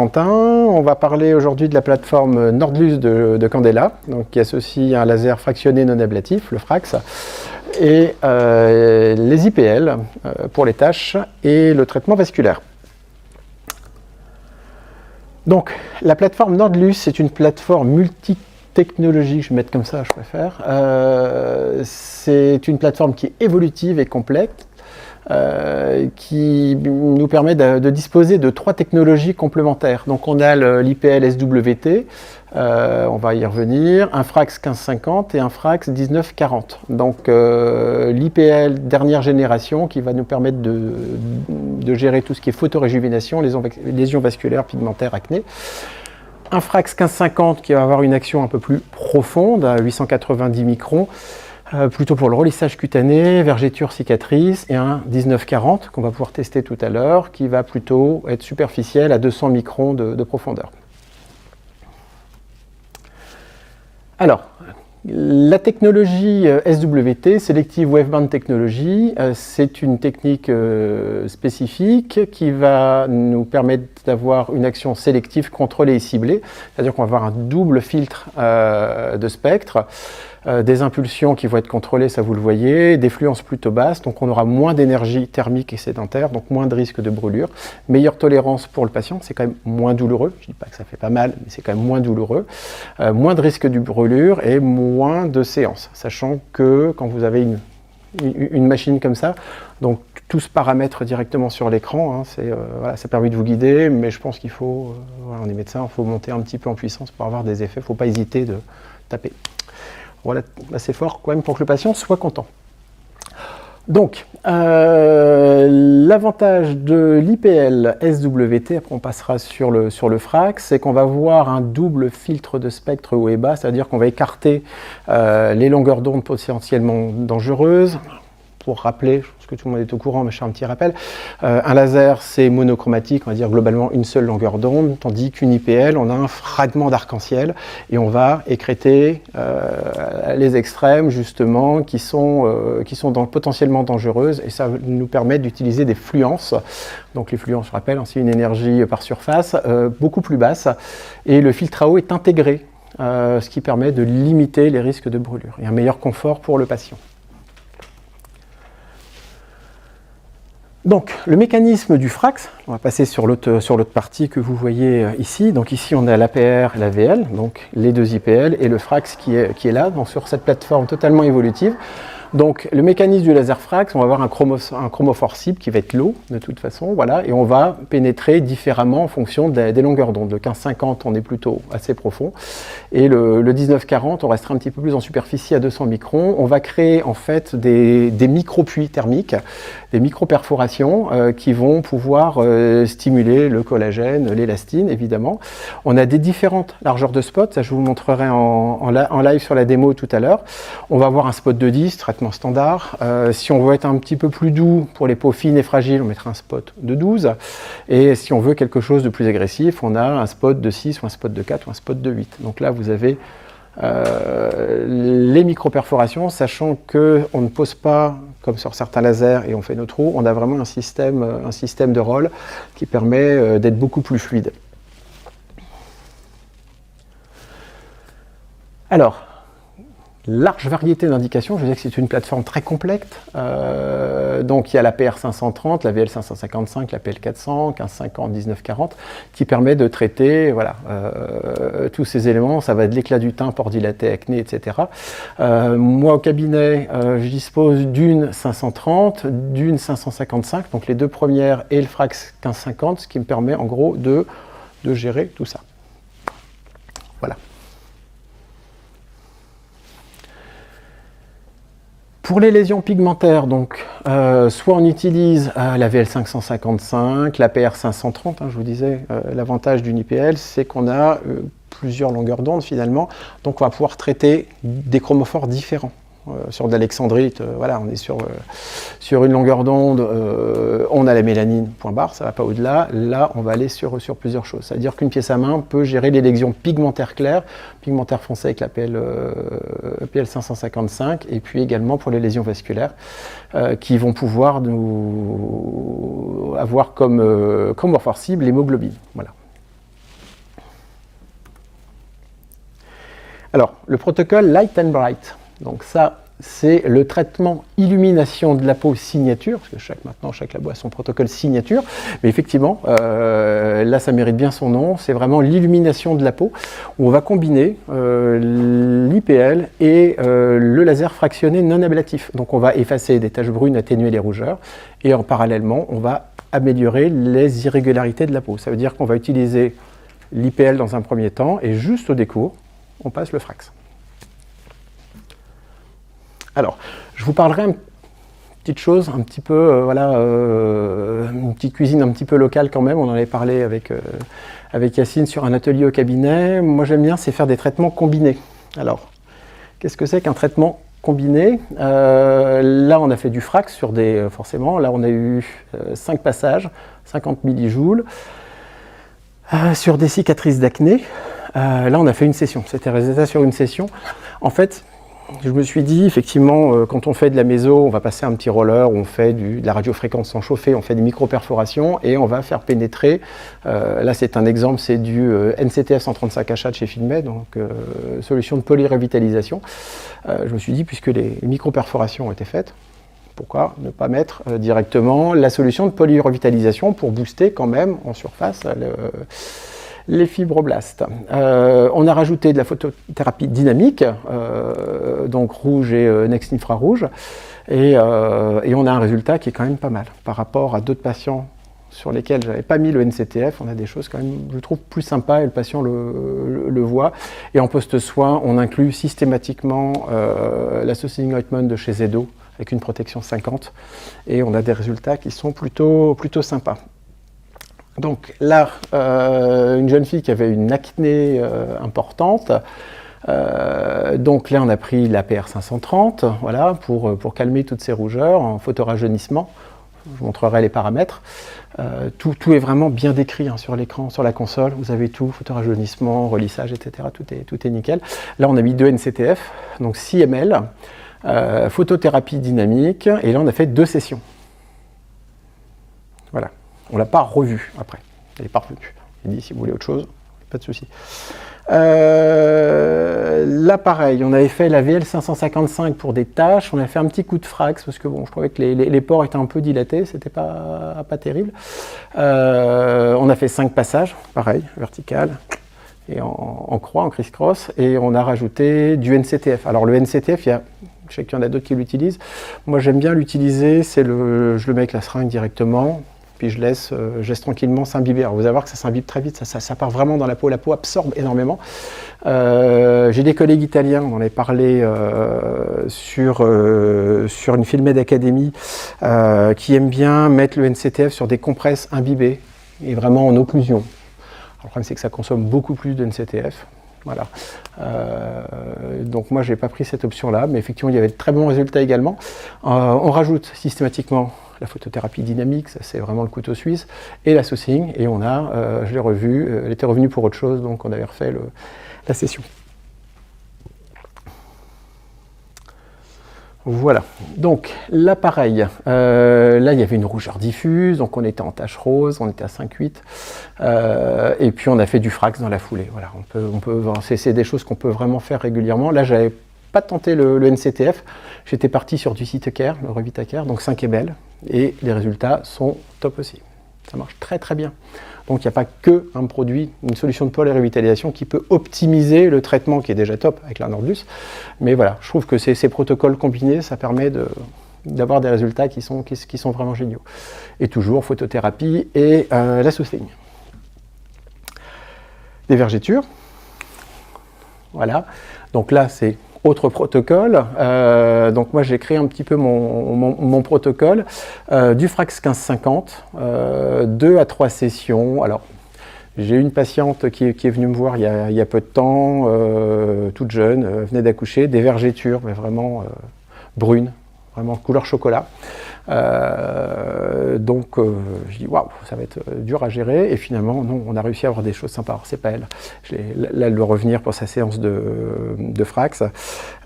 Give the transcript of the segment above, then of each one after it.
On va parler aujourd'hui de la plateforme Nordlus de Candela, donc qui associe un laser fractionné non ablatif, le FRAX, et les IPL pour les tâches et le traitement vasculaire. Donc, la plateforme Nordlus, c'est une plateforme multitechnologique, je vais mettre comme ça, je préfère. C'est une plateforme qui est évolutive et complète, qui nous permet de disposer de 3 technologies complémentaires. Donc on a l'IPL SWT, on va y revenir, un FRAX 1550 et un FRAX 1940. Donc l'IPL dernière génération qui va nous permettre de gérer tout ce qui est photoréjuvénation, lésions vasculaires, pigmentaires, acné. Un FRAX 1550 qui va avoir une action un peu plus profonde, à 890 microns, plutôt pour le relissage cutané, vergéture, cicatrice, et un 1940 qu'on va pouvoir tester tout à l'heure, qui va plutôt être superficiel à 200 microns de profondeur. Alors, la technologie SWT, Selective Waveband Technology, c'est une technique spécifique qui va nous permettre d'avoir une action sélective contrôlée et ciblée, c'est-à-dire qu'on va avoir un double filtre de spectre, des impulsions qui vont être contrôlées, ça vous le voyez, des fluences plutôt basses, donc on aura moins d'énergie thermique et sédentaire, donc moins de risque de brûlure, meilleure tolérance pour le patient, c'est quand même moins douloureux, je ne dis pas que ça fait pas mal, mais c'est quand même moins douloureux, moins de risque de brûlure et moins de séances, sachant que quand vous avez une machine comme ça, donc tout se paramètre directement sur l'écran, hein, voilà, ça permet de vous guider, mais je pense qu'il faut, voilà, on est médecin, il faut monter un petit peu en puissance pour avoir des effets, il ne faut pas hésiter de taper. Voilà, assez fort quand même pour que le patient soit content. Donc, l'avantage de l'IPL SWT, après on passera sur le FRAX, c'est qu'on va avoir un double filtre de spectre haut et bas, c'est-à-dire qu'on va écarter les longueurs d'onde potentiellement dangereuses. Pour rappeler, je pense que tout le monde est au courant, mais je fais un petit rappel, un laser c'est monochromatique, on va dire globalement une seule longueur d'onde, tandis qu'une IPL, on a un fragment d'arc-en-ciel et on va écréter les extrêmes justement qui sont potentiellement dangereuses et ça nous permet d'utiliser des fluences. Donc les fluences, je rappelle, c'est une énergie par surface beaucoup plus basse et le filtre à eau est intégré, ce qui permet de limiter les risques de brûlure et un meilleur confort pour le patient. Donc, le mécanisme du FRAX, on va passer sur l'autre partie que vous voyez ici. Donc ici, on a l'APR et l'AVL, donc les deux IPL, et le FRAX qui est là, donc sur cette plateforme totalement évolutive. Donc, le mécanisme du laser FRAX, on va avoir un chromophore cible qui va être low, de toute façon, voilà, et on va pénétrer différemment en fonction des longueurs d'onde. Le 1550, on est plutôt assez profond, et le 1940, on restera un petit peu plus en superficie à 200 microns. On va créer en fait des micro-puits thermiques, des micro-perforations qui vont pouvoir stimuler le collagène, l'élastine, évidemment. On a des différentes largeurs de spots, ça je vous montrerai en live sur la démo tout à l'heure. On va avoir un spot de 10, traitement standard. Si on veut être un petit peu plus doux pour les peaux fines et fragiles, on mettra un spot de 12. Et si on veut quelque chose de plus agressif, on a un spot de 6 ou un spot de 4 ou un spot de 8. Donc là, vous avez les micro-perforations, sachant qu'on ne pose pas, comme sur certains lasers, et on fait nos trous, on a vraiment un système de roll qui permet d'être beaucoup plus fluide. Alors, large variété d'indications, je veux dire que c'est une plateforme très complète. Donc il y a la PR 530, la VL 555, la PL 400, 1550, 1940, qui permet de traiter voilà, tous ces éléments. Ça va de l'éclat du teint, port dilaté, acné, etc. Moi au cabinet, je dispose d'une 530, d'une 555, donc les deux premières et le FRAX 1550, ce qui me permet en gros de gérer tout ça. Voilà. Pour les lésions pigmentaires, donc, soit on utilise la VL 555, la PR 530, hein, je vous disais, l'avantage d'une IPL, c'est qu'on a plusieurs longueurs d'onde finalement, donc on va pouvoir traiter des chromophores différents. Sur de l'alexandrite, voilà, on est sur une longueur d'onde, on a la mélanine, point barre, ça ne va pas au-delà. Là, on va aller sur plusieurs choses. C'est-à-dire qu'une pièce à main peut gérer les lésions pigmentaires claires, pigmentaires foncées avec la PL 555, et puis également pour les lésions vasculaires, qui vont pouvoir nous avoir comme morphore cible l'hémoglobine. Voilà. Alors, le protocole Light and Bright, donc ça, c'est le traitement illumination de la peau signature, parce que maintenant chaque labo a son protocole signature, mais effectivement, là ça mérite bien son nom, c'est vraiment l'illumination de la peau, où on va combiner l'IPL et le laser fractionné non ablatif. Donc on va effacer des taches brunes, atténuer les rougeurs, et en parallèlement, on va améliorer les irrégularités de la peau. Ça veut dire qu'on va utiliser l'IPL dans un premier temps, et juste au décours, on passe le Frax. Alors, je vous parlerai une petite chose, un petit peu, une petite cuisine un petit peu locale quand même. On en avait parlé avec Yacine sur un atelier au cabinet. Moi, j'aime bien, c'est faire des traitements combinés. Alors, qu'est-ce que c'est qu'un traitement combiné? Là, on a fait du Frax sur des, forcément, là, on a eu 5 passages, 50 millijoules, sur des cicatrices d'acné. Là, on a fait une session. C'était résultat sur une session. En fait, je me suis dit, effectivement, quand on fait de la méso, on va passer un petit roller, on fait de la radiofréquence sans chauffer, on fait des micro-perforations et on va faire pénétrer. Là, c'est un exemple, c'est du NCTF 135HA de chez Filmed, donc solution de polyrevitalisation. Je me suis dit, puisque les micro-perforations ont été faites, pourquoi ne pas mettre directement la solution de polyrevitalisation pour booster quand même en surface les fibroblastes. On a rajouté de la photothérapie dynamique, donc rouge et next infrarouge, et on a un résultat qui est quand même pas mal. Par rapport à d'autres patients sur lesquels je n'avais pas mis le NCTF, on a des choses quand même, je trouve, plus sympas et le patient le voit. Et en post-soin, on inclut systématiquement la Soothing Ointment de chez Zedo, avec une protection 50, et on a des résultats qui sont plutôt sympas. Donc là, une jeune fille qui avait une acné importante, donc là on a pris la PR 530, voilà, pour calmer toutes ces rougeurs en photorajeunissement. Je vous montrerai les paramètres. Tout est vraiment bien décrit hein, sur l'écran, sur la console. Vous avez tout, photorajeunissement, relissage, etc. Tout est nickel. Là on a mis 2 NCTF, donc 6 ml, photothérapie dynamique, et là on a fait 2 sessions. Voilà. On ne l'a pas revu après. Elle n'est pas revenue. Il dit si vous voulez autre chose, pas de souci. Là, pareil, on avait fait la VL 555 pour des tâches. On a fait un petit coup de Frax parce que bon, je trouvais que les pores étaient un peu dilatés. C'était pas terrible. On a fait 5 passages, pareil, vertical. Et en croix, en criss-cross. Et on a rajouté du NCTF. Alors le NCTF, je sais qu'il y en a d'autres qui l'utilisent. Moi, j'aime bien l'utiliser. Je le mets avec la seringue directement. Puis je laisse tranquillement s'imbiber. Alors vous allez voir que ça s'imbibe très vite, ça part vraiment dans la peau absorbe énormément. J'ai des collègues italiens, on en avait parlé sur une Filmed Academy, qui aiment bien mettre le NCTF sur des compresses imbibées et vraiment en occlusion. Alors, le problème c'est que ça consomme beaucoup plus de NCTF. Voilà. Donc moi j'ai pas pris cette option là, mais effectivement il y avait de très bons résultats également. On rajoute systématiquement la photothérapie dynamique, ça c'est vraiment le couteau suisse, et la Soothing, et on a, je l'ai revu, elle était revenue pour autre chose, donc on avait refait la session. Voilà, donc là pareil, là il y avait une rougeur diffuse, donc on était en tache rose, on était à 5,8, et puis on a fait du Frax dans la foulée. Voilà, c'est des choses qu'on peut vraiment faire régulièrement. Là j'avais pas tenté le NCTF, j'étais parti sur du Cytocare, le Revitacare, donc 5 ml, et les résultats sont top aussi. Ça marche très très bien. Donc il n'y a pas que un produit, une solution de polyrevitalisation qui peut optimiser le traitement qui est déjà top avec la Nordus. Mais voilà, je trouve que ces protocoles combinés, ça permet d'avoir des résultats qui sont vraiment géniaux. Et toujours photothérapie et la Soothing. Des vergetures. Voilà. Donc là, c'est autre protocole. Donc moi, j'ai créé un petit peu mon protocole. Du Frax 1550, 2 à 3 sessions. Alors, j'ai une patiente qui est venue me voir il y a peu de temps, toute jeune, venait d'accoucher, des vergetures, mais vraiment brunes, vraiment couleur chocolat. Donc je dis waouh, ça va être dur à gérer, et finalement non, on a réussi à avoir des choses sympas. Alors c'est pas elle, là elle doit revenir pour sa séance de Frax,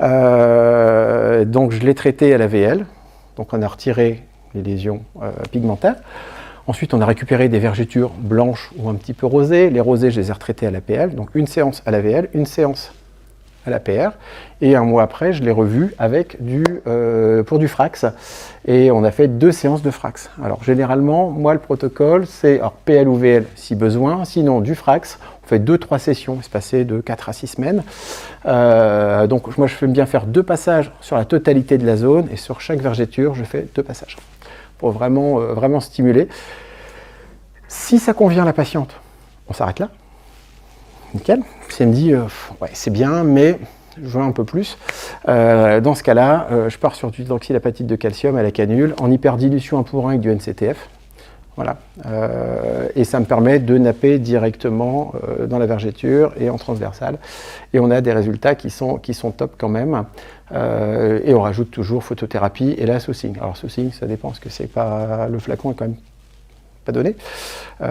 donc je l'ai traité à la VL, donc on a retiré les lésions pigmentaires. Ensuite on a récupéré des vergetures blanches ou un petit peu rosées. Les rosées je les ai retraitées à la PL, donc une séance à la VL, une séance à l'APR. Et un mois après, je l'ai revu avec pour du Frax. Et on a fait 2 séances de Frax. Alors généralement, moi le protocole, c'est PL ou VL si besoin, sinon du Frax. On fait 2-3 sessions, espacées de 4 à 6 semaines. Donc moi je fais bien faire 2 passages sur la totalité de la zone et sur chaque vergéture, je fais 2 passages pour vraiment stimuler. Si ça convient à la patiente, on s'arrête là. Nickel. Si elle me dit ouais, c'est bien, mais je veux un peu plus, dans ce cas-là, je pars sur du hydroxylapatite de calcium à la canule en hyperdilution 1 pour 1 avec du NCTF. Voilà. Et ça me permet de napper directement dans la vergéture et en transversale. Et on a des résultats qui sont top quand même. Et on rajoute toujours photothérapie et la saucing. Alors saucing, ça dépend parce que c'est pas, le flacon est quand même pas donné.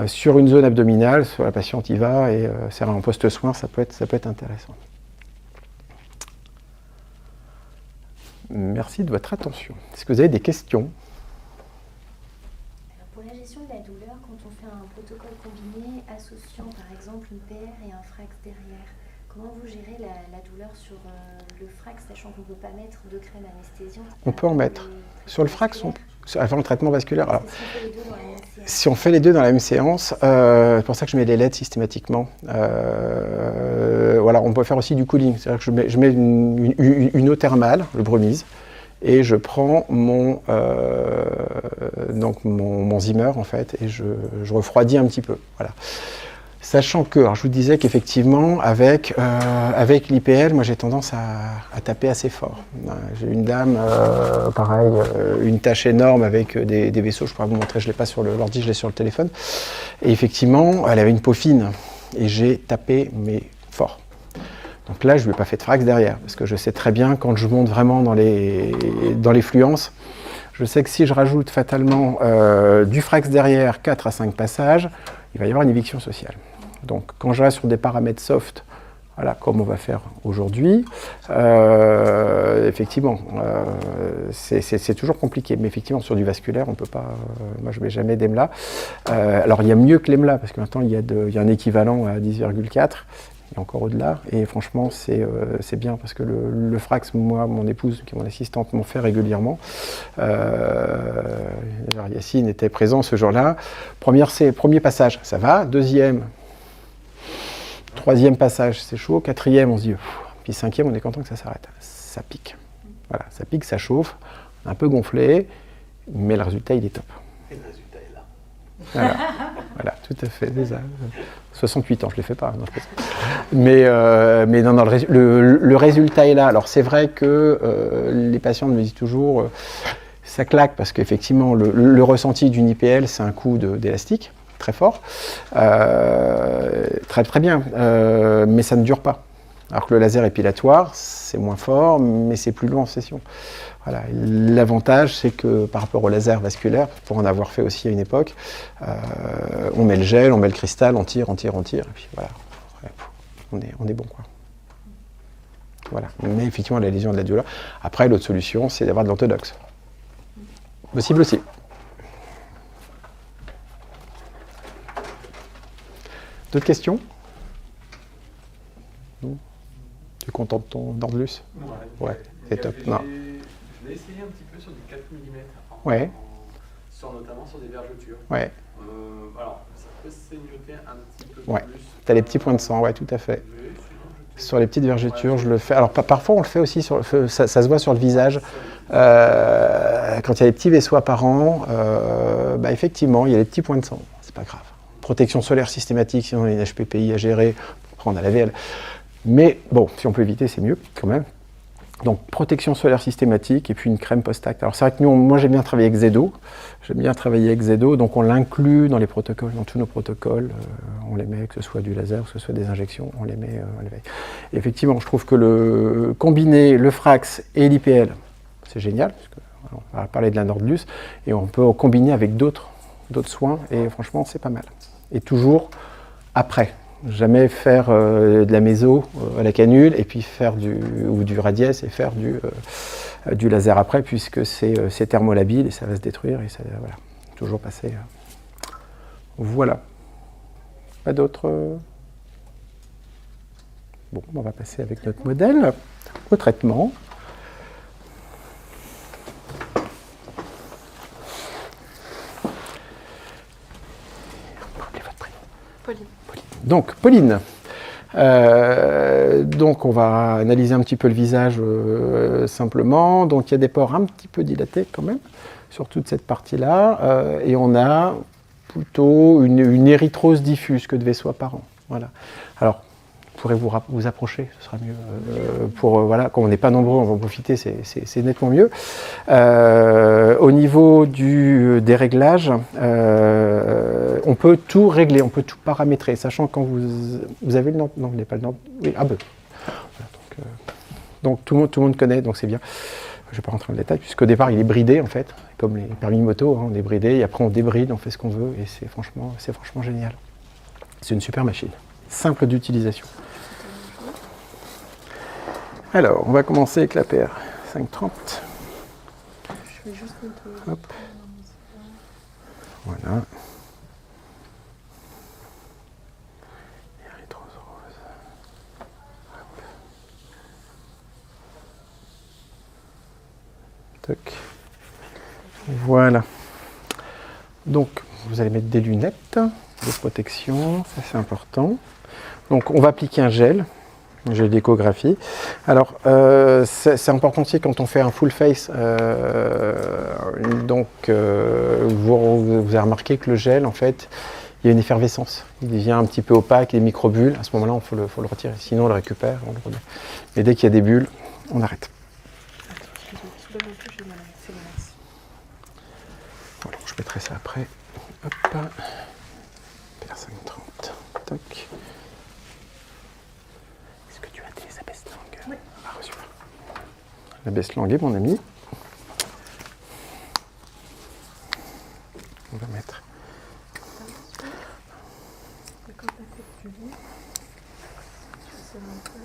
Sur une zone abdominale, sur la patiente y va et c'est en post-soin, ça peut être intéressant. Merci de votre attention. Est-ce que vous avez des questions? Alors pour la gestion de la douleur, quand on fait un protocole combiné associant par exemple une PR et un Frax derrière, comment vous gérez la douleur sur le Frax, sachant qu'on ne peut pas mettre de crème anesthésiante? On peut en mettre. Sur le Frax, avant le traitement vasculaire. Alors, si on fait les deux dans la même séance, si on fait les deux dans la même séance, c'est pour ça que je mets les LED systématiquement. Voilà, on peut faire aussi du cooling. C'est-à-dire que je mets une eau thermale, le Brumise, et je prends mon Zimmer en fait, et je refroidis un petit peu. Voilà. Sachant que, alors je vous disais qu'effectivement, avec l'IPL, moi j'ai tendance à taper assez fort. J'ai une dame, pareil, une tache énorme avec des vaisseaux, je pourrais vous montrer, je ne l'ai pas sur l'ordi, je l'ai sur le téléphone. Et effectivement, elle avait une peau fine, et j'ai tapé, mais fort. Donc là, je ne lui ai pas fait de Frax derrière, parce que je sais très bien, quand je monte vraiment dans les fluences, je sais que si je rajoute fatalement du Frax derrière, 4 à 5 passages, il va y avoir une éviction sociale. Donc quand je reste sur des paramètres soft, voilà, comme on va faire aujourd'hui, effectivement, c'est toujours compliqué. Mais effectivement, sur du vasculaire, on ne peut pas. Moi, je ne mets jamais d'EMLA. Alors, il y a mieux que l'EMLA, parce que maintenant, il y a un équivalent à 10,4. Et encore au-delà, et franchement c'est bien parce que le Frax, moi, mon épouse, qui est mon assistante, m'en fait régulièrement. Yacine était présent ce jour-là. Premier passage, ça va. Deuxième, troisième passage, c'est chaud. Quatrième, on se dit, puis cinquième, on est content que ça s'arrête. Ça pique. Voilà, ça pique, ça chauffe, un peu gonflé, mais le résultat, il est top. Et le résultat est là. Voilà, tout à fait. Déjà. 68 ans, je ne les fais pas. Non, mais non, le résultat est là. Alors c'est vrai que les patients me disent toujours, ça claque parce qu'effectivement le ressenti d'une IPL, c'est un coup d'élastique très fort, très bien, mais ça ne dure pas. Alors que le laser épilatoire, c'est moins fort, mais c'est plus long en session. Voilà. L'avantage, c'est que par rapport au laser vasculaire, pour en avoir fait aussi à une époque, on met le gel, on met le cristal, on tire, et puis voilà, on est bon, quoi. Voilà. Mais effectivement, la lésion de la douleur. Après, l'autre solution, c'est d'avoir de l'orthodoxe. Possible aussi. D'autres questions? Non? Tu es content de ton Nordlus? Ouais, c'est top. Non. Je l'ai essayé un petit peu sur du 4 mm. Ouais. Notamment sur des vergetures. Ouais. Alors, ça peut saignoter un petit peu Ouais. plus. Tu as les petits points de sang, ouais, tout à fait. Sur les petites vergetures, je le fais. Alors, parfois, on le fait aussi, ça se voit sur le visage. Quand il y a des petits vaisseaux apparents, effectivement, il y a des petits points de sang. C'est pas grave. Protection solaire systématique, sinon il y a une HPPI à gérer. Après, on a la VL. Mais bon, si on peut éviter, c'est mieux quand même. Donc, protection solaire systématique et puis une crème post-acte. Alors, c'est vrai que moi, j'aime bien travailler avec Zedo. Donc on l'inclut dans les protocoles, dans tous nos protocoles. On les met, que ce soit du laser, que ce soit des injections, on les met. Et effectivement, je trouve que combiner le Frax et l'IPL, c'est génial. Parce que, on va parler de la Nordlus. Et on peut combiner avec d'autres soins. Et franchement, c'est pas mal. Et toujours après. Jamais faire de la méso à la canule et puis faire du radiès et faire du laser après, puisque c'est thermolabile et ça va se détruire et ça, voilà, toujours passer. Voilà. Pas d'autres Bon, on va passer avec notre modèle au traitement. Rappelez votre prénom. Pauline. Donc, Pauline. Donc, on va analyser un petit peu le visage simplement. Donc, il y a des pores un petit peu dilatés quand même sur toute cette partie-là. Et on a plutôt une érythrose diffuse que de vaisseaux apparents. Voilà. Alors, vous pourrez vous approcher, ce sera mieux. Voilà, quand on n'est pas nombreux, on va en profiter, c'est nettement mieux. Au niveau des réglages, on peut tout régler, on peut tout paramétrer, sachant quand vous avez le nom, non, vous n'avez pas le nom, oui, ah ben, voilà, donc tout le monde connaît, donc c'est bien. Je ne vais pas rentrer dans le détail, puisqu'au départ il est bridé en fait, comme les permis moto, hein, on est bridé, et après on débride, on fait ce qu'on veut, et c'est franchement génial. C'est une super machine, simple d'utilisation. Alors, on va commencer avec la PR 530. Je vais juste nettoyer. Hop. Voilà. Érythrose rose. Hop. Toc. Voilà. Donc, vous allez mettre des lunettes de protection, ça c'est important. Donc, on va appliquer un gel d'échographie. Alors, c'est important aussi quand on fait un full face. Vous avez remarqué que le gel, en fait, il y a une effervescence. Il devient un petit peu opaque, des microbules. À ce moment-là, il faut le retirer. Sinon, on le récupère, on le remet. Mais dès qu'il y a des bulles, on arrête. Soulève un peu, j'ai mal. C'est bon, merci. Voilà, je mettrai ça après. Hop. PR530. Toc. Est-ce que tu as des abaisse-langues? Oui. Ah, super. L'abaisse-langue est mon ami. On va mettre. D'accord, la tête du lit. Je serre un peu.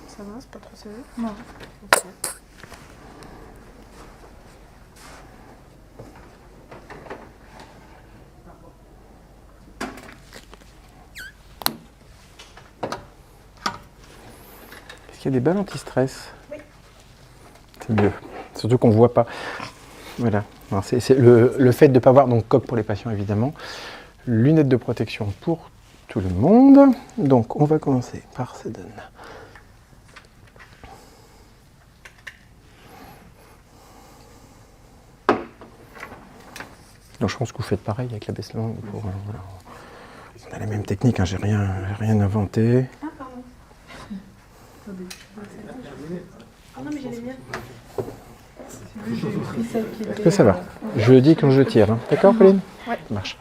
Ça va, c'est pas trop serré? Non. Ok. Est-ce qu'il y a des balles anti-stress? Oui. C'est mieux. Surtout qu'on ne voit pas. Voilà. C'est le fait de ne pas voir, donc coque pour les patients évidemment, lunettes de protection pour tout le monde. Donc on va commencer par Sedon. Donc je pense que vous faites pareil avec la baisse-langue. Voilà. On a la même technique, hein, j'ai rien inventé. Ah, pardon. Ah non, mais j'ai les miennes. J'ai pris celle qui était... Est-ce que ça va? Je dis quand je tire. Hein. D'accord, Pauline? Ouais. Ça marche.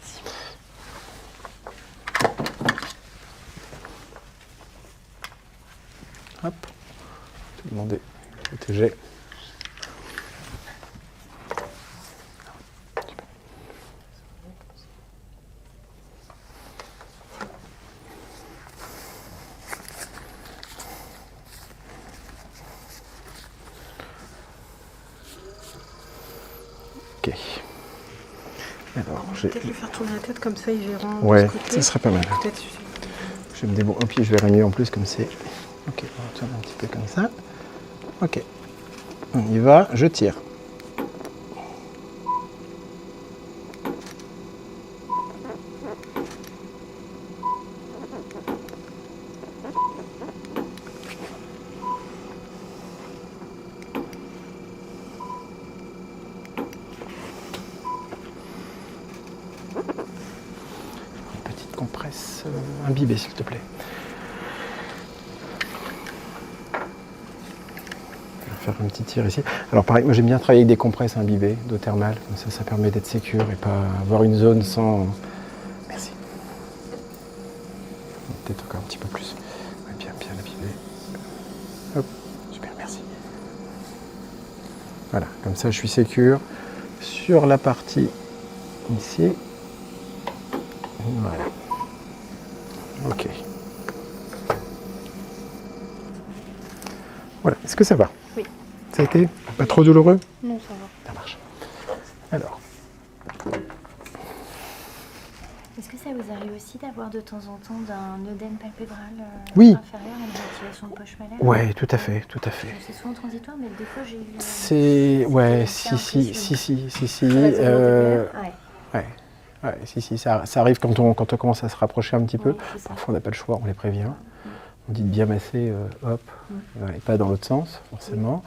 Hop. Tout le monde est protégé. Ok. Alors, j'ai... Peut-être lui faire tourner la tête comme ça, ils verront Ouais, de ce côté. ça serait pas mal. Peut-être. Je vais me débrouiller. Puis je verrai mieux en plus comme c'est. Ok, on tourne un petit peu comme ça. Ok. On y va, je tire. Une petite compresse imbibée, s'il te plaît. Faire un petit tir ici. Alors pareil, moi j'aime bien travailler avec des compresses imbibées d'eau thermale, comme ça permet d'être sécure et pas avoir une zone sans... Merci. Peut-être encore un petit peu plus. Ouais, bien l'imbiber. Hop, super, merci. Voilà, comme ça je suis sécure sur la partie ici. Voilà. Ok. Voilà, est-ce que ça va? Oui. Ça a été pas trop douloureux? Non, ça va. Ça marche. Alors, Est-ce que ça vous arrive aussi aussi d'avoir de temps en temps d'un œdème palpébral Oui. inférieur à une réactivation de poche malaire. Ouais, tout à fait, tout à fait. C'est souvent transitoire, mais des fois j'ai eu. C'est... Ouais, c'est si. Ouais. Ouais, si, ça arrive quand on commence à se rapprocher un petit peu. Oui, c'est ça. Parfois, on n'a pas le choix, on les prévient. On dit de bien masser, hop, et pas dans l'autre sens, forcément.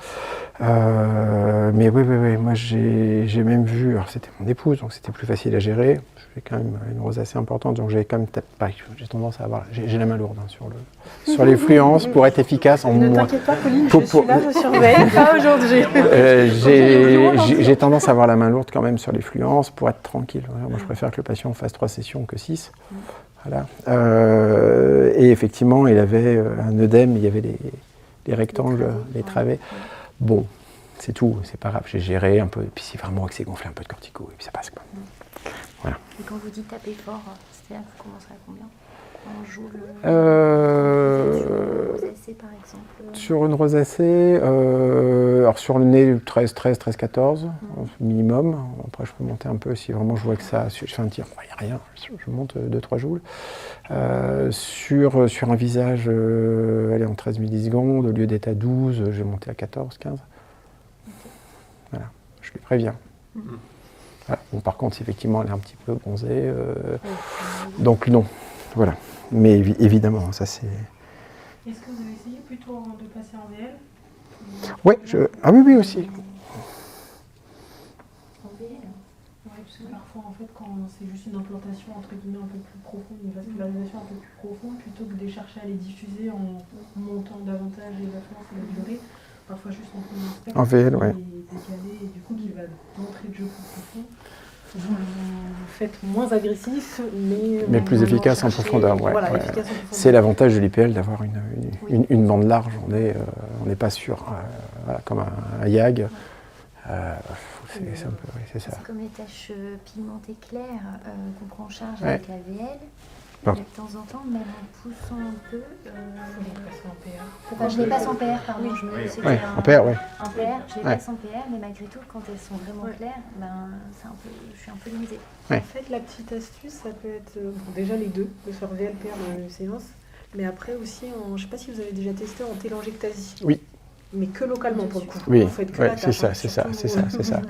Mais oui, moi j'ai même vu, alors c'était mon épouse, donc c'était plus facile à gérer. J'ai quand même une rosacée importante, donc j'ai quand même j'ai tendance à avoir, j'ai la main lourde sur les fluences pour être efficace en Ne moins. t'inquiète pas, Pauline, je suis là, je surveille, pas aujourd'hui. J'ai tendance à avoir la main lourde quand même sur les fluences pour être tranquille. Moi, je préfère que le patient fasse 3 sessions que 6. Voilà. Et effectivement, il avait un œdème, il y avait les rectangles, les travées. Bon, c'est tout, c'est pas grave, j'ai géré un peu. Et puis, si vraiment que c'est gonflé, un peu de cortico, et puis ça passe, quoi. Voilà. Et quand vous dites taper fort, c'est-à-dire que vous commencerez à combien? On joue le. Rosacée, par exemple. Sur une rosacée, alors sur le nez, 13, 14 minimum. Après, je peux monter un peu si vraiment je vois que ça. Je fais un tir, il n'y a rien, je monte 2-3 joules. Sur un visage, elle est en 13 millisecondes, au lieu d'être à 12, je vais monter à 14, 15. Voilà, je les préviens. Voilà. Bon, par contre, si effectivement elle est un petit peu bronzée, donc non, voilà. Mais évidemment, ça c'est. Est-ce que vous avez essayé plutôt de passer en VL? Ouais, ah oui, aussi. En VL. Oui, parce que parfois, en fait, quand c'est juste une implantation entre guillemets un peu plus profonde, une vascularisation un peu plus profonde, plutôt que de chercher à les diffuser en montant davantage les affluences et la durée, parfois juste en prenant un spectre En VL, ouais. décalé, et du coup, qui va d'entrée de jeu plus profond. Vous faites moins agressif, mais plus efficace en profondeur. Ouais, voilà, ouais. efficace en profondeur. C'est l'avantage de l'IPL d'avoir une bande large. On n'est pas sur voilà, comme un YAG. C'est un peu, oui, c'est ça. C'est comme les taches pigmentées claires qu'on prend en charge Ouais. avec la VL. Bon. Et de temps en temps, même en poussant un peu. Faut les passer en PA. Enfin, je les passe en PR, pardon. C'était Ouais, en PR, ouais. un PR, je les Ouais. passe en PR, mais malgré tout, quand elles sont vraiment claires, je suis un peu limitée. Ouais. En fait, la petite astuce, ça peut être déjà les deux, de faire VLPR dans la même séance, mais après aussi, je ne sais pas si vous avez déjà testé en télangectasie. Oui. Mais que localement pour le coup. Oui, Vous faites que ouais, la c'est tâche, ça, hein, c'est ça, surtout, c'est ça, c'est ça.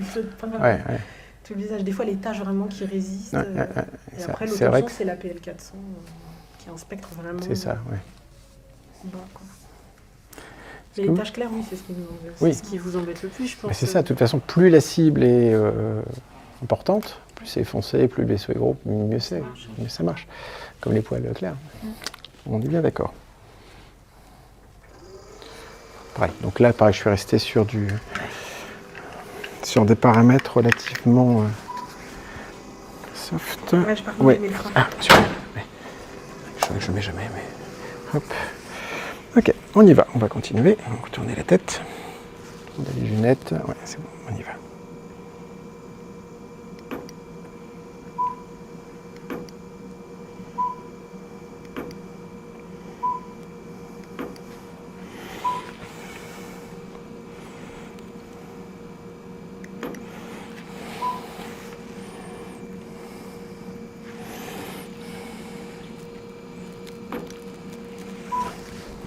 Ouais. Tout le visage. Des fois, les taches vraiment qui résistent. Et après, c'est vrai l'autre que c'est la PL400, qui est un spectre vraiment c'est ça, ouais. bas, quoi. Mais les taches claires, oui, c'est ce qui nous embête. Oui. C'est ce qui vous embête le plus, je pense. Mais c'est ça, de toute façon, plus la cible est importante, plus c'est foncé, plus le vaisseau est gros, mieux c'est, mieux ça marche. Comme les poils clairs. On est bien d'accord. Pareil. Donc là, pareil, je suis resté sur des paramètres relativement soft. Ouais, je pars Ouais. mes freins. Ah, super. Ouais. Je mets jamais, mais hop. Ok, on y va. On va continuer. On va tourner la tête. On a les lunettes. Ouais, c'est bon, on y va.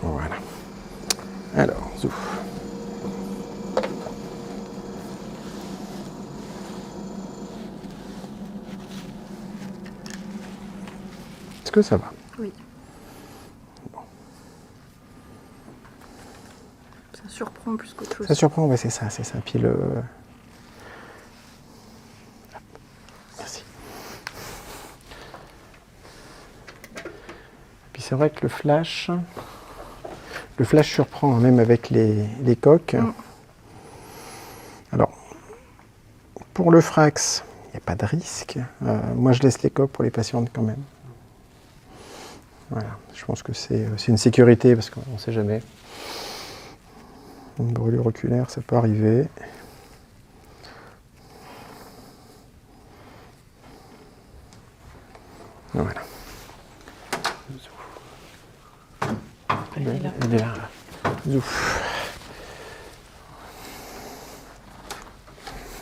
Voilà. Alors, zouf. Est-ce que ça va? Oui. Ça surprend plus qu'autre chose. Ça surprend, ouais, c'est ça. Puis le... Merci. Puis c'est vrai que le flash surprend, hein, même avec les coques. Alors, pour le Frax, il n'y a pas de risque. Moi, je laisse les coques pour les patientes quand même. Voilà, je pense que c'est une sécurité parce qu'on ne sait jamais. Une brûlure oculaire, ça peut arriver. Voilà. Elle est là. Zouf.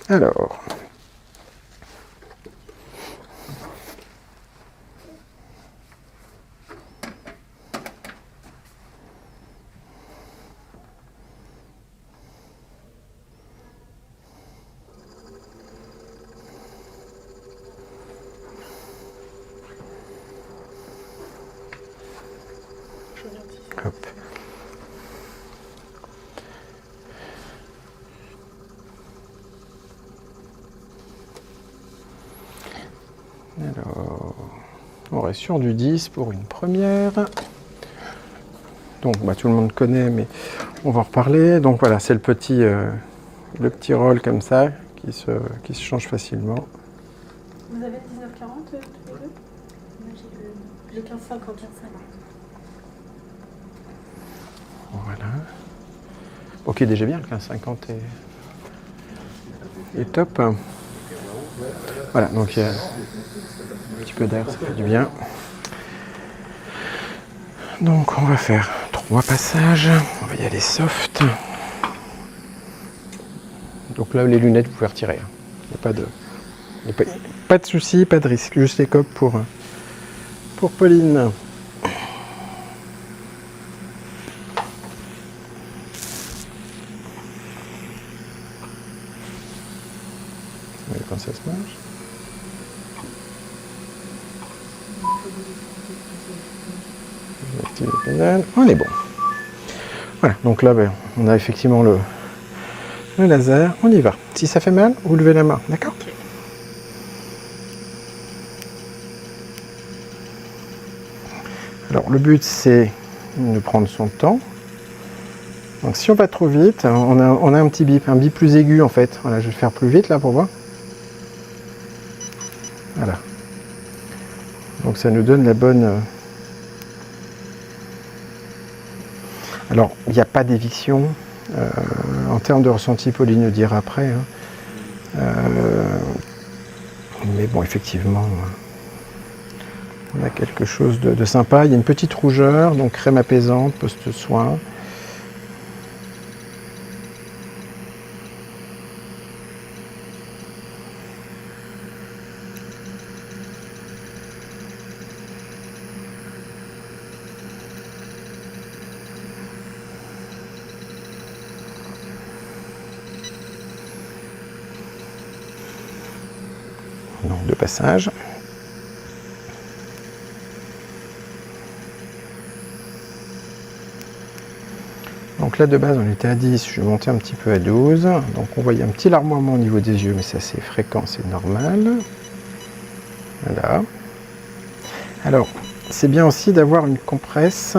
Alors. Hop. Alors, on reste sur du 10 pour une première. Donc bah, tout le monde connaît, mais on va en reparler. Donc voilà, c'est le petit rôle comme ça qui se change facilement. Vous avez le 19-40 tous les deux? Moi j'ai Le 15-50. Voilà. Ok, déjà bien, le 15-50 est top. Voilà, donc il y a un petit peu d'air, ça fait du bien. Donc on va faire 3 passages, on va y aller soft. Donc là les lunettes vous pouvez retirer, il n'y a pas de souci, pas de risque, juste les coques pour Pauline. Vous voyez quand ça se marche. On est bon. Voilà, donc là ben, on a effectivement le laser, on y va. Si ça fait mal, vous levez la main, d'accord? Ok. Alors le but c'est de prendre son temps. Donc si on va trop vite, on a un petit bip, un bip plus aigu en fait. Voilà, je vais faire plus vite là pour voir. Voilà. Donc ça nous donne la bonne... Alors, il n'y a pas d'éviction. En termes de ressenti, Pauline nous dira après. Hein. Mais bon, effectivement, on a quelque chose de sympa. Il y a une petite rougeur, donc crème apaisante, post-soin. Donc, 2 passages. Donc là de base on était à 10, je vais monter un petit peu à 12. Donc on voyait un petit larmoiement au niveau des yeux, mais ça c'est fréquent, c'est normal. Voilà. Alors, c'est bien aussi d'avoir une compresse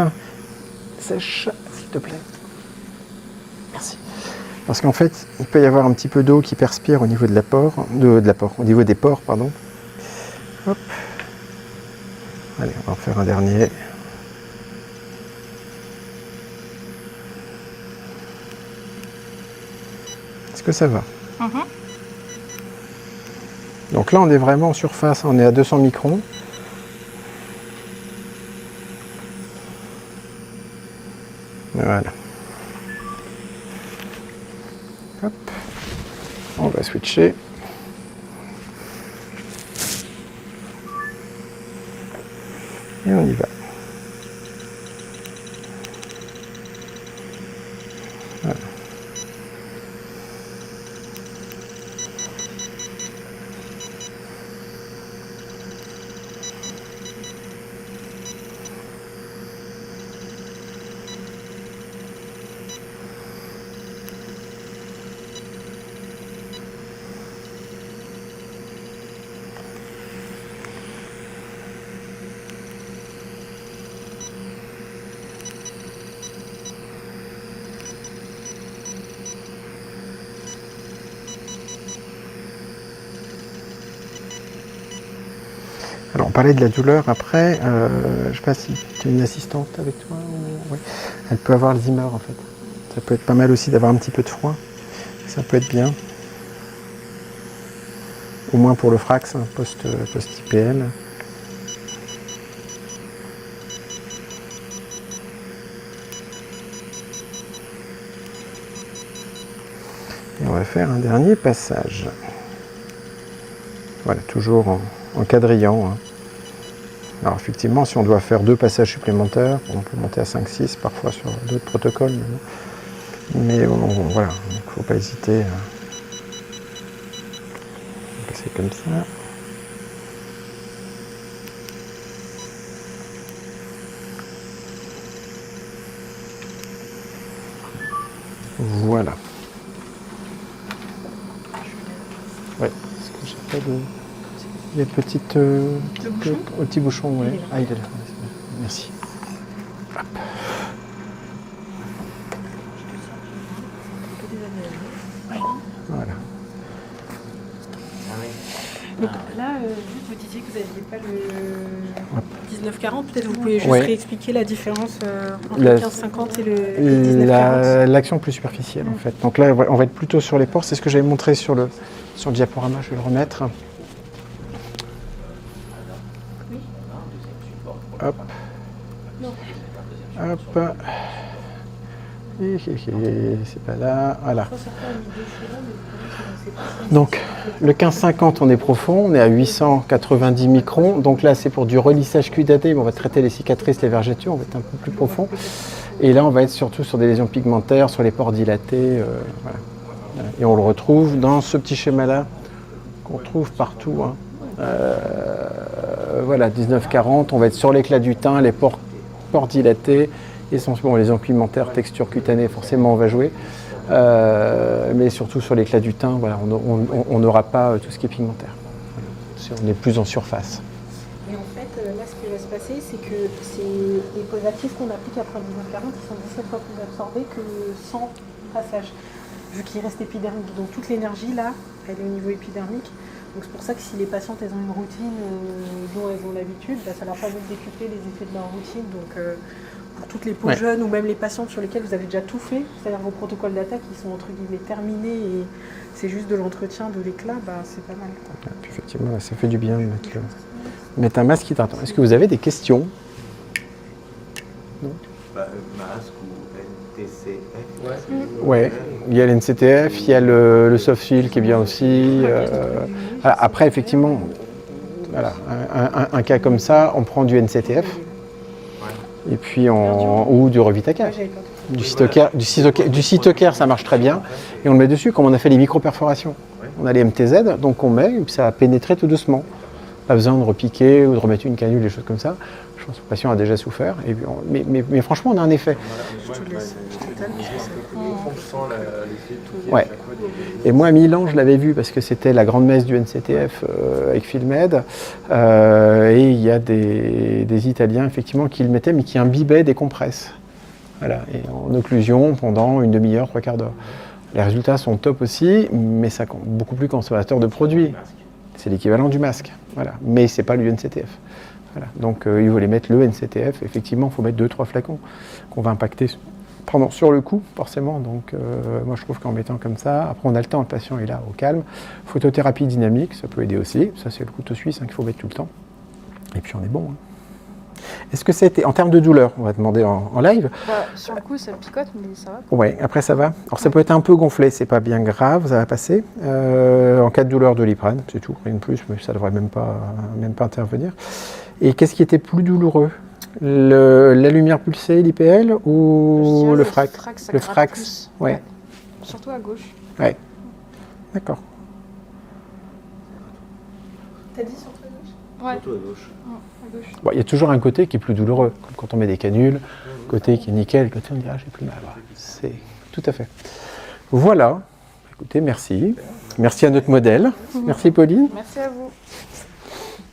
sèche, s'il te plaît. Merci. Parce qu'en fait, il peut y avoir un petit peu d'eau qui perspire au niveau de au niveau des pores, pardon. Hop. Allez, on va en faire un dernier. Est-ce que ça va? Donc là, on est vraiment en surface, on est à 200 microns. Voilà. Hop. On va switcher. Et on y va. Voilà. Alors on parlait de la douleur après, je ne sais pas si tu as une assistante avec toi, ou... ouais. Elle peut avoir Alzheimer en fait. Ça peut être pas mal aussi d'avoir un petit peu de froid, ça peut être bien. Au moins pour le Frax, hein, post-IPL. Et on va faire un dernier passage. Voilà, toujours en quadrillant. Hein. Alors effectivement, si on doit faire 2 passages supplémentaires, on peut monter à 5-6 parfois sur d'autres protocoles. Mais voilà, il ne faut pas hésiter à passer comme ça. Voilà. Ouais, est-ce que j'ai pas de... Il y a une petite... petit bouchon, ouais. Il est là. Ah, il est là. Merci. Hop. Voilà. Donc là, vous disiez que vous n'aviez pas le 1940. Peut-être vous pouvez juste Ouais. réexpliquer la différence entre La- le 1550 et le 1940. L'action plus superficielle, en fait. Donc là, on va être plutôt sur les ports. C'est ce que j'avais montré sur le diaporama. Je vais le remettre. Hop. Hop. C'est pas là. Voilà. Donc, le 1550, on est profond, on est à 890 microns. Donc là, c'est pour du relissage cutanné, mais on va traiter les cicatrices, les vergetures, on va être un peu plus profond. Et là, on va être surtout sur des lésions pigmentaires, sur les pores dilatés. Voilà. Et on le retrouve dans ce petit schéma-là, qu'on trouve partout. Hein. Voilà, 1940, on va être sur l'éclat du teint, les pores dilatés, essentiellement les lésions pigmentaires, texture cutanée, forcément on va jouer. Mais surtout sur l'éclat du teint, voilà, on n'aura pas tout ce qui est pigmentaire. On est plus en surface. Et en fait, là, ce qui va se passer, c'est que les positifs qu'on applique après le 1940, ils sont 17 fois plus absorbés que sans passage, vu qu'il reste épidermique. Donc toute l'énergie, là, elle est au niveau épidermique. Donc c'est pour ça que si les patientes elles ont une routine dont elles ont l'habitude, bah, ça leur permet de décupler les effets de leur routine. Donc pour toutes les peaux jeunes ou même les patientes sur lesquelles vous avez déjà tout fait, c'est-à-dire vos protocoles d'attaque qui sont entre guillemets terminés et c'est juste de l'entretien, de l'éclat, bah, c'est pas mal. Et puis, effectivement, ça fait du bien de mettre un masque hydratant. Est-ce que vous avez des questions? Masque ou NTCF. Ouais, il y a l'NCTF, il y a le Softfill qui est bien aussi. Après, effectivement, voilà, un cas comme ça, on prend du NCTF et puis ou du Revitacare. Du Cytocare, ça marche très bien. Et on le met dessus, comme on a fait les micro-perforations. On a les MTZ, donc on met, et puis ça va pénétrer tout doucement. Pas besoin de repiquer ou de remettre une canule, des choses comme ça. Je pense que le patient a déjà souffert. Et puis mais franchement, on a un effet. Ouais. Et moi, à Milan, je l'avais vu parce que c'était la grande messe du NCTF avec Filmed. Et il y a des Italiens, effectivement, qui le mettaient, mais qui imbibaient des compresses. Voilà, et en occlusion pendant une demi-heure, 3/4 d'heure. Les résultats sont top aussi, mais ça compte beaucoup plus consommateur de produits. C'est l'équivalent du masque, voilà. Mais c'est pas l'UNCTF. Voilà. Donc il faut les mettre le NCTF. Effectivement, il faut mettre 2-3 flacons qu'on va impacter sur le coup, forcément. Donc moi, je trouve qu'en mettant comme ça, après on a le temps, le patient est là au calme. Photothérapie dynamique, ça peut aider aussi. Ça, c'est le couteau suisse qu'il faut mettre tout le temps. Et puis on est bon. Hein. Est-ce que c'était, en termes de douleur, on va demander en live. Sur le coup, ça picote, mais ça va. Oui, après ça va. Alors ça peut être un peu gonflé, c'est pas bien grave, ça va passer. En cas de douleur, Doliprane, c'est tout, rien de plus, mais ça devrait même pas intervenir. Et qu'est-ce qui était plus douloureux? La lumière pulsée, l'IPL ou le frac? Ça Le gratte frax, plus. ouais. Surtout à gauche. Ouais. D'accord. T'as dit surtout à gauche? Ouais, Surtout à gauche. à gauche. Bon, il y a toujours un côté qui est plus douloureux, comme quand on met des canules, côté qui est nickel, côté on dit ah j'ai plus mal. Voilà. C'est tout à fait. Voilà. Écoutez, merci. Merci à notre modèle. Merci Pauline. Merci à vous.